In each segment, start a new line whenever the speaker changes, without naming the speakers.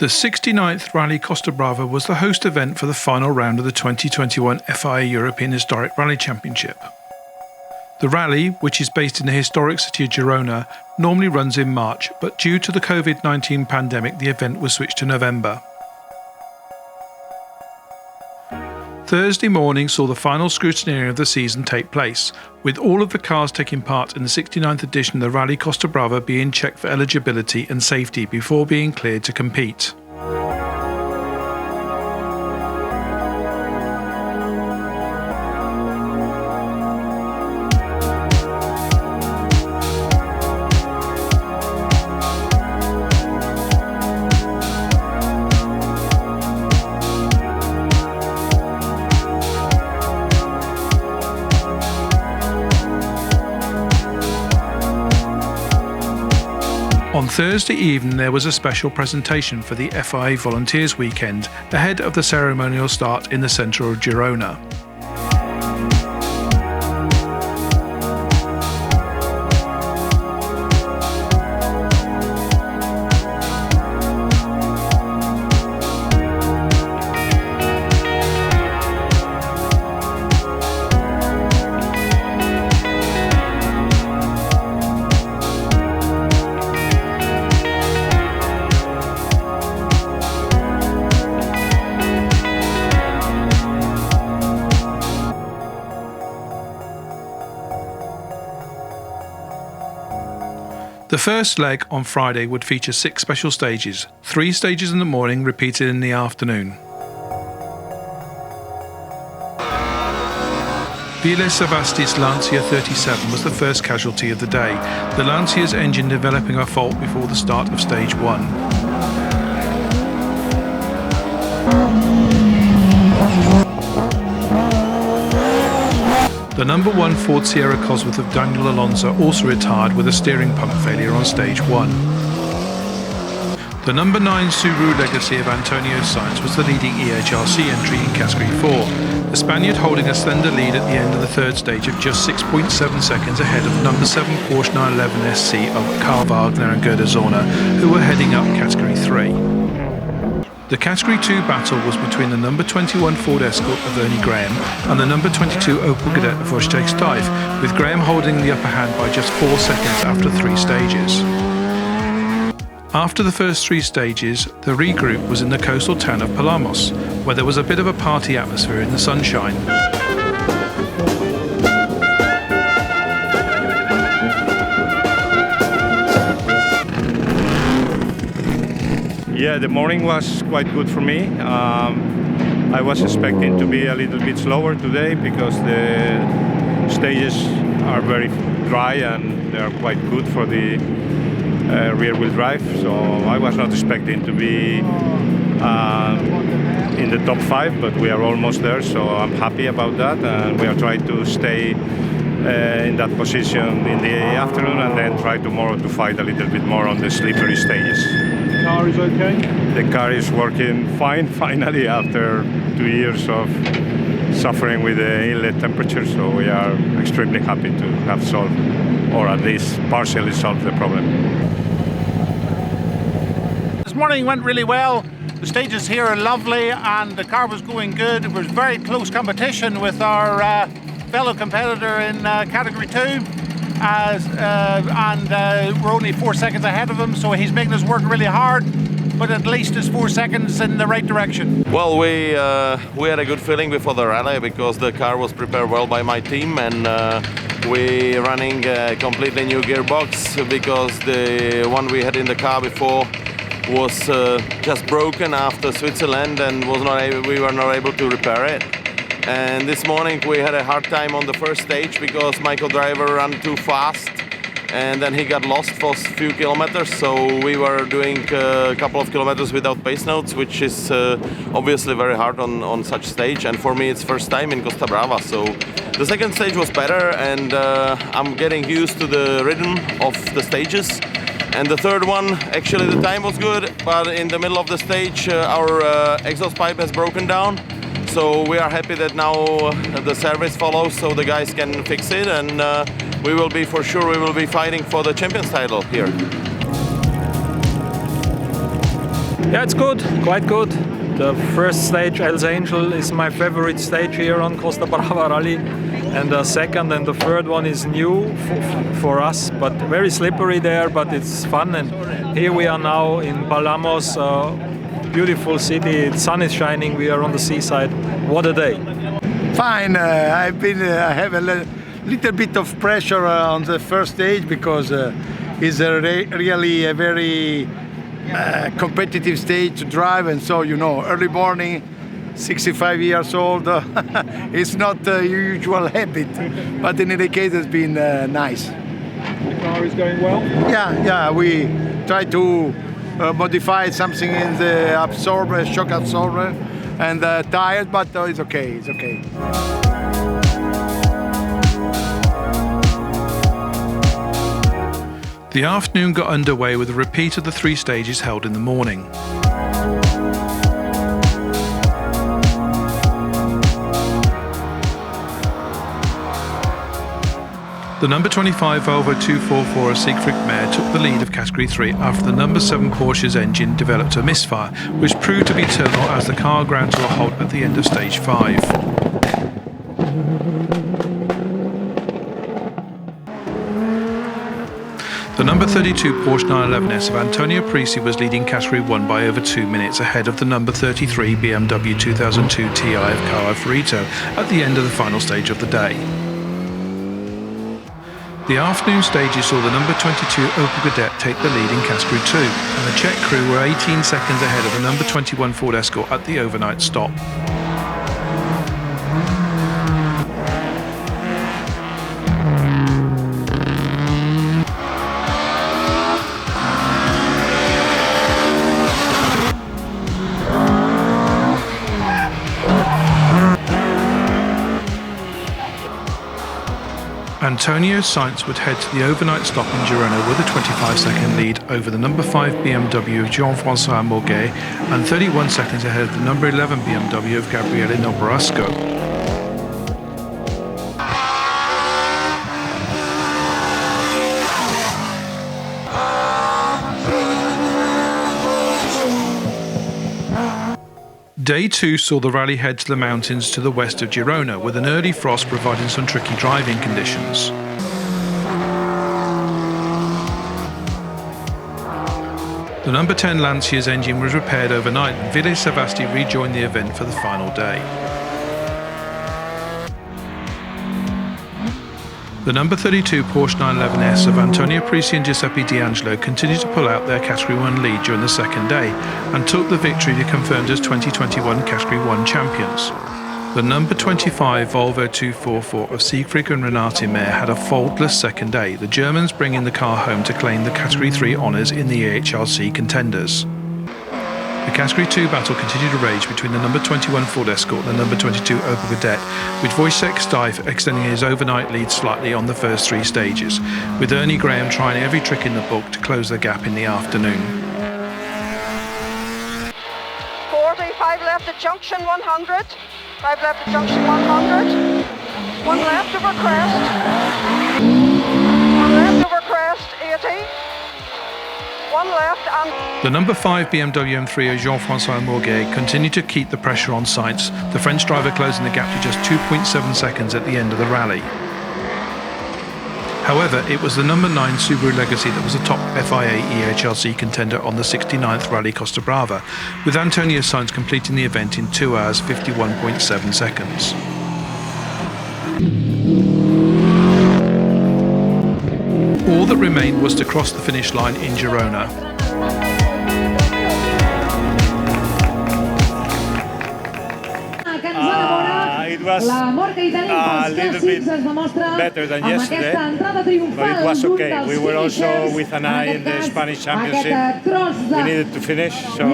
The 69th Rally Costa Brava was the host event for the final round of the 2021 FIA European Historic Rally Championship. The rally, which is based in the historic city of Girona, normally runs in March, but due to the COVID-19 pandemic, the event was switched to November. Thursday morning saw the final scrutineering of the season take place, with all of the cars taking part in the 69th edition of the Rally Costa Brava being checked for eligibility and safety before being cleared to compete. On Thursday evening there was a special presentation for the FIA Volunteers Weekend ahead of the ceremonial start in the centre of Girona. The first leg on Friday would feature 6 special stages, 3 stages in the morning repeated in the afternoon. Ville Sebasti's Lancia 37 was the first casualty of the day, the Lancia's engine developing a fault before the start of stage 1. The number 1 Ford Sierra Cosworth of Daniel Alonso also retired with a steering pump failure on stage 1. The number 9 Subaru Legacy of Antonio Sainz was the leading EHRC entry in Category 4, the Spaniard holding a slender lead at the end of the third stage of just 6.7 seconds ahead of number 7 Porsche 911 SC of Karl Wagner and Gerda Zorner, who were heading up Category 3. The Category 2 battle was between the number 21 Ford Escort of Ernie Graham and the number 22 Opel Kadett of Wojciech Stuyve, with Graham holding the upper hand by just 4 seconds after 3 stages. After the first 3 stages, the regroup was in the coastal town of Palamos, where there was a bit of a party atmosphere in the sunshine.
Yeah, the morning was quite good for me. I was expecting to be a little bit slower today because the stages are very dry and they are quite good for the rear-wheel drive. So I was not expecting to be in the top 5, but we are almost there. So I'm happy about that, and we are trying to stay in that position in the afternoon and then try tomorrow to fight a little bit more on the slippery stages.
The car is okay?
The car is working fine, finally, after 2 years of suffering with the inlet temperature, so we are extremely happy to have solved, or at least partially solved, the problem.
This morning went really well. The stages here are lovely and the car was going good. It was very close competition with our fellow competitor in Category 2. And we're only 4 seconds ahead of him, so he's making us work really hard, but at least it's 4 seconds in the right direction.
Well, we had a good feeling before the rally because the car was prepared well by my team, and we running a completely new gearbox because the one we had in the car before was just broken after Switzerland and we were not able to repair it. And this morning we had a hard time on the first stage because Michael Driver ran too fast and then he got lost for a few kilometers, so we were doing a couple of kilometers without pace notes, which is obviously very hard on such stage, and for me it's first time in Costa Brava. So the second stage was better and I'm getting used to the rhythm of the stages. And the third one, actually the time was good, but in the middle of the stage our exhaust pipe has broken down. So we are happy that now the service follows, so the guys can fix it, and we will be fighting for the champions title here.
Yeah, it's good, quite good. The first stage, Els Angel, is my favorite stage here on Costa Brava Rally, and the second and the third one is new for us, but very slippery there, but it's fun. And here we are now in Palamos, beautiful city, the sun is shining, we are on the seaside. What a day.
Fine, I have a little bit of pressure on the first stage because it's really a very competitive stage to drive, and so, you know, early morning, 65 years old, it's not a usual habit, but in any case it's been nice.
The car is going well?
Yeah, we try to modify something in the absorber, shock absorber, and tires, but it's okay, it's okay.
The afternoon got underway with a repeat of the 3 stages held in the morning. The number 25 Volvo 244 of Siegfried Mayer took the lead of Category 3 after the number 7 Porsche's engine developed a misfire, which proved to be terminal as the car ground to a halt at the end of stage 5. The number 32 Porsche 911S of Antonio Parisi was leading Category 1 by over 2 minutes ahead of the number 33 BMW 2002 Ti of Carlo Ferrito at the end of the final stage of the day. The afternoon stages saw the number 22 Opel Kadett take the lead in Category 2, and the Czech crew were 18 seconds ahead of the number 21 Ford Escort at the overnight stop. Antonio Sainz would head to the overnight stop in Girona with a 25-second lead over the number 5 BMW of Jean-François Morguet and 31 seconds ahead of the number 11 BMW of Gabriele Nobrasco. Day 2 saw the rally head to the mountains to the west of Girona, with an early frost providing some tricky driving conditions. The number 10 Lancia's engine was repaired overnight, and Ville Savasti rejoined the event for the final day. The number 32 Porsche 911S of Antonio Parisi and Giuseppe D'Angelo continued to pull out their Category 1 lead during the second day and took the victory to confirm as 2021 Category 1 champions. The number 25 Volvo 244 of Siegfried and Renate Mayer had a faultless second day, the Germans bringing the car home to claim the Category 3 honours in the EHRC contenders. The Category 2 battle continued to rage between the number 21 Ford Escort and the number 22 Opel Kadett, with Wojciech Steiff extending his overnight lead slightly on the first 3 stages, with Ernie Graham trying every trick in the book to close the gap in the afternoon.
45 left at junction 100, 5 left at junction 100, 1 left over crest, 1 left over crest 80. 1 left and...
The number 5 BMW M3 of Jean-François Morguet continued to keep the pressure on Sainz, the French driver closing the gap to just 2.7 seconds at the end of the rally. However, it was the number 9 Subaru Legacy that was the top FIA EHRC contender on the 69th Rally Costa Brava, with Antonio Sainz completing the event in 2 hours 51.7 seconds. All that remained was to cross the finish line in Girona.
It was a little bit better than yesterday, but it was okay. We were also with an eye in the Spanish Championship. We needed to finish, so we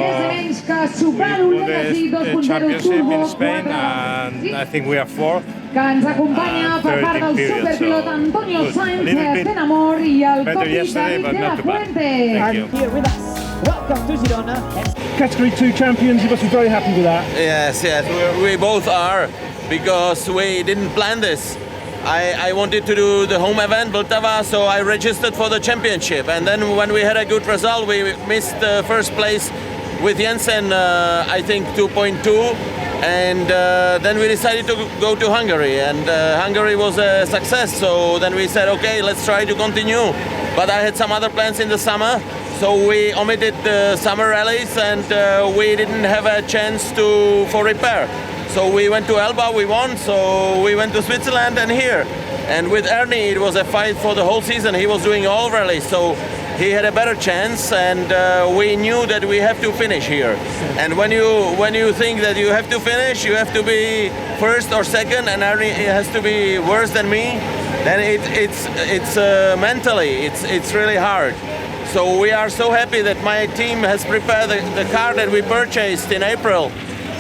put the championship in Spain, and I think we are 4th.
Que ens acompanya per part del superpilot Antonio Sainz, fent amor, i el còmplice David de la Fuente.
And
here with us. Welcome to Girona.
Category 2 champions, you must be very happy with that.
Yes, we both are, because we didn't plan this. I wanted to do the home event, Vltava, so I registered for the championship. And then when we had a good result, we missed the first place with Jensen, I think 2.2, and then we decided to go to Hungary, and Hungary was a success, so then we said, okay, let's try to continue. But I had some other plans in the summer, so we omitted the summer rallies, and we didn't have a chance for repair. So we went to Elba, we won, so we went to Switzerland and here. And with Ernie, it was a fight for the whole season. He was doing all rallies, so he had a better chance, and we knew that we have to finish here. And when you think that you have to finish, you have to be first or second, and Ernie has to be worse than me, then it's mentally it's really hard. So we are so happy that my team has prepared the car that we purchased in April.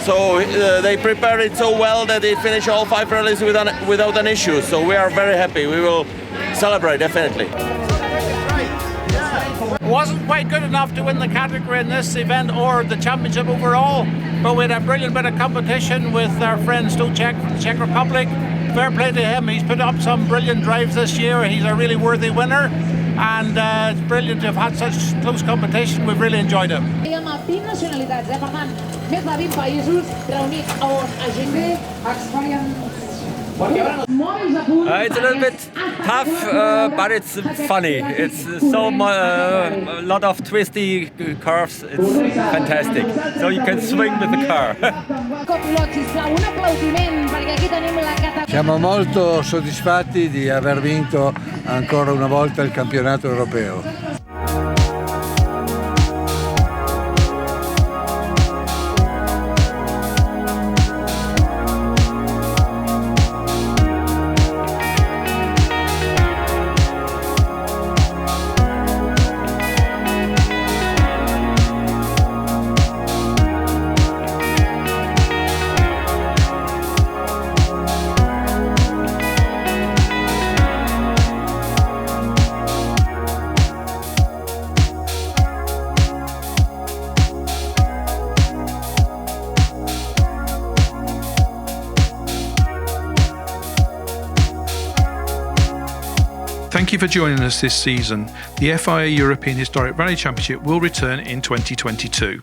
So they prepared it so well that they finished all 5 rallies without an issue. So we are very happy. We will celebrate, definitely.
Wasn't quite good enough to win the category in this event or the championship overall, but we had a brilliant bit of competition with our friend Stochek from the Czech Republic. Fair play to him. He's put up some brilliant drives this year. He's a really worthy winner, and it's brilliant to have had such close competition. We've really enjoyed it.
Amb 20 nacionalitats, per tant, més de 20 països reunits on agenda experience.
It's a little bit tough, but it's funny. It's so a lot of twisty curves. It's fantastic. So you can swing with the car.
Siamo molto soddisfatti di aver vinto ancora una volta il campionato europeo.
Thank you for joining us this season. The FIA European Historic Rally Championship will return in 2022.